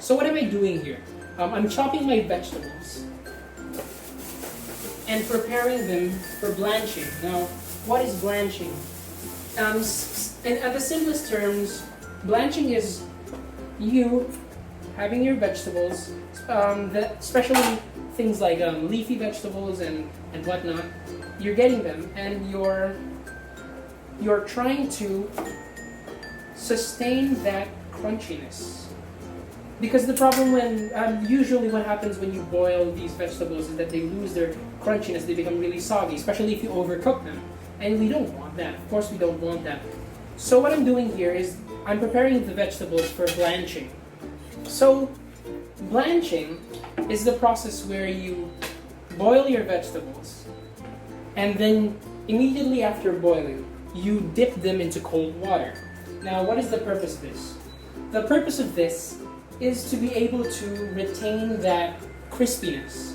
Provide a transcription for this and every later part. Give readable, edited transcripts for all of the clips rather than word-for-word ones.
So what am I doing here? I'm chopping my vegetables and preparing them for blanching. Now, what is blanching? And at the simplest terms, blanching is you having your vegetables, especially things like leafy vegetables and whatnot. You're getting them, and you're trying to sustain that crunchiness. Because the problem usually what happens when you boil these vegetables is that they lose their crunchiness, they become really soggy, especially if you overcook them. And we don't want that. Of course we don't want that. So what I'm doing here is I'm preparing the vegetables for blanching. So blanching is the process where you boil your vegetables and then immediately after boiling, you dip them into cold water. Now, what is the purpose of this? The purpose of this is to be able to retain that crispiness.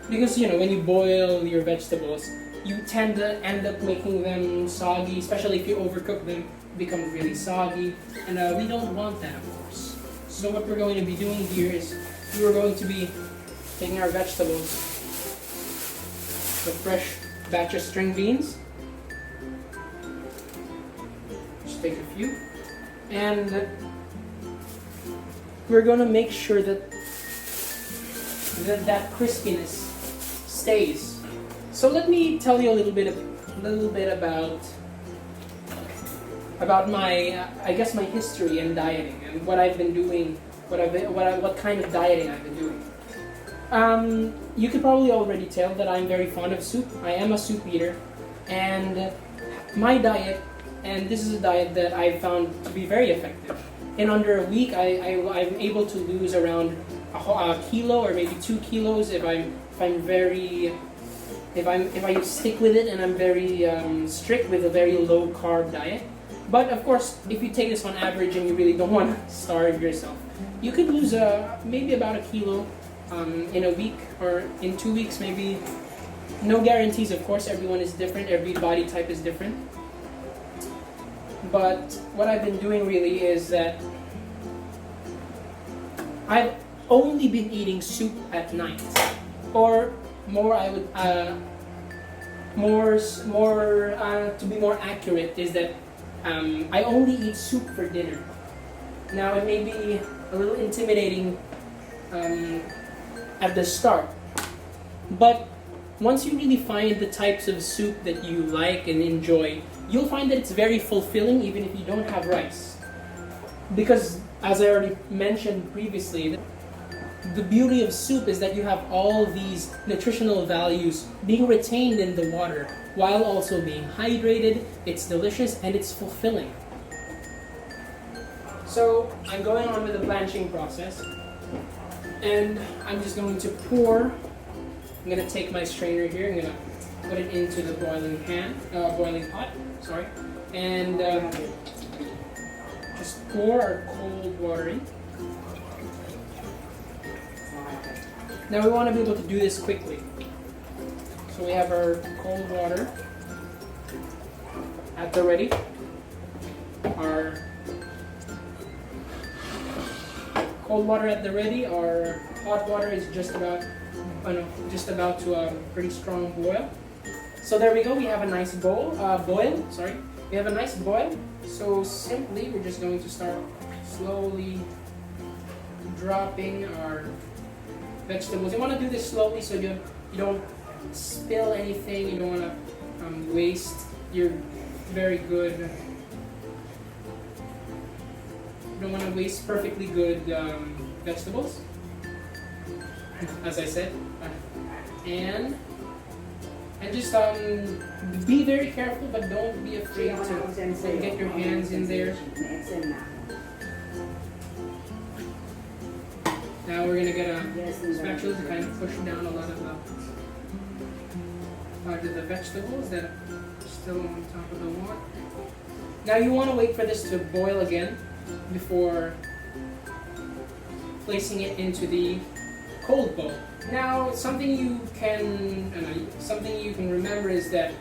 Because, when you boil your vegetables, you tend to end up making them soggy, especially if you overcook them, become really soggy. And we don't want that, of course. So what we're going to be doing here is we're going to be taking our vegetables, the fresh batch of string beans. Just take a few. And we're going to make sure that that crispiness stays. So let me tell you a little bit about my my history in dieting and what I've been doing, what kind of dieting I've been doing. You could probably already tell that I'm very fond of soup. I am a soup eater, and my diet, and this is a diet that I found to be very effective. In under a week, I'm able to lose around a kilo or maybe 2 kilos if I stick with it and I'm very strict with a very low carb diet. But of course, if you take this on average and you really don't want to starve yourself, you could lose maybe about a kilo in a week or in 2 weeks maybe. No guarantees, of course. Everyone is different. Every body type is different. But what I've been doing really is that I've only been eating soup at night, or more. To be more accurate, is that I only eat soup for dinner. Now it may be a little intimidating at the start, but once you really find the types of soup that you like and enjoy, you'll find that it's very fulfilling even if you don't have rice. Because, as I already mentioned previously, the beauty of soup is that you have all these nutritional values being retained in the water while also being hydrated. It's delicious and it's fulfilling. So I'm going on with the blanching process, and I'm just going to pour. I'm going to take my strainer here. I'm going to put it into the boiling pot. Sorry, and just pour our cold water in. Now we want to be able to do this quickly. So we have our cold water at the ready. Our cold water at the ready. Our hot water is just about to a pretty strong boil. So there we go. We have a nice boil. We have a nice boil. So simply, we're just going to start slowly dropping our vegetables. You want to do this slowly so you don't spill anything. You don't want to waste your very good. You don't want to waste perfectly good vegetables, as I said, and just be very careful, but don't be afraid to get your hands in there. Now we're gonna get a spatula to kind of push down a lot of the vegetables that are still on top of the water. Now you want to wait for this to boil again before placing it into the cold bowl. Now something you can remember is that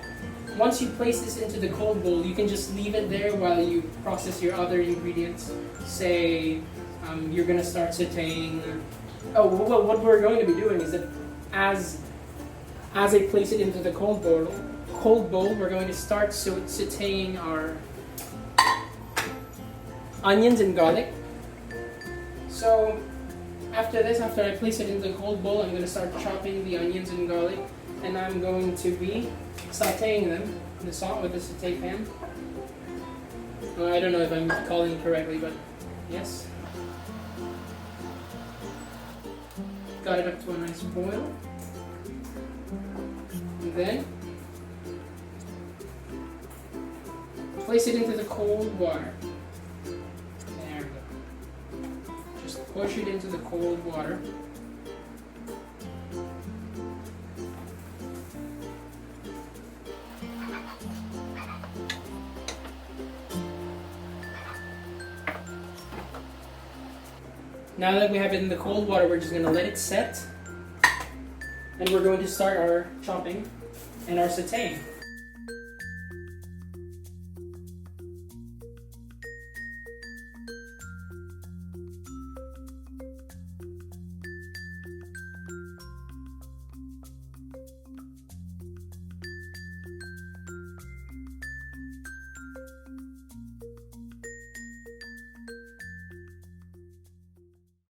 once you place this into the cold bowl, you can just leave it there while you process your other ingredients. Say you're gonna start sauteing. Oh well, what we're going to be doing is that as I place it into the cold bowl, we're going to start sauteing our onions and garlic. So after this, after I place it into the cold bowl, I'm going to start chopping the onions and garlic, and I'm going to be sauteing them in the salt with the saute pan. I don't know if I'm calling it correctly, but yes. Got it up to a nice boil. And then place it into the cold water. There we go. Just push it into the cold water. Now that we have it in the cold water, we're just going to let it set. And we're going to start our chopping and our sauteing.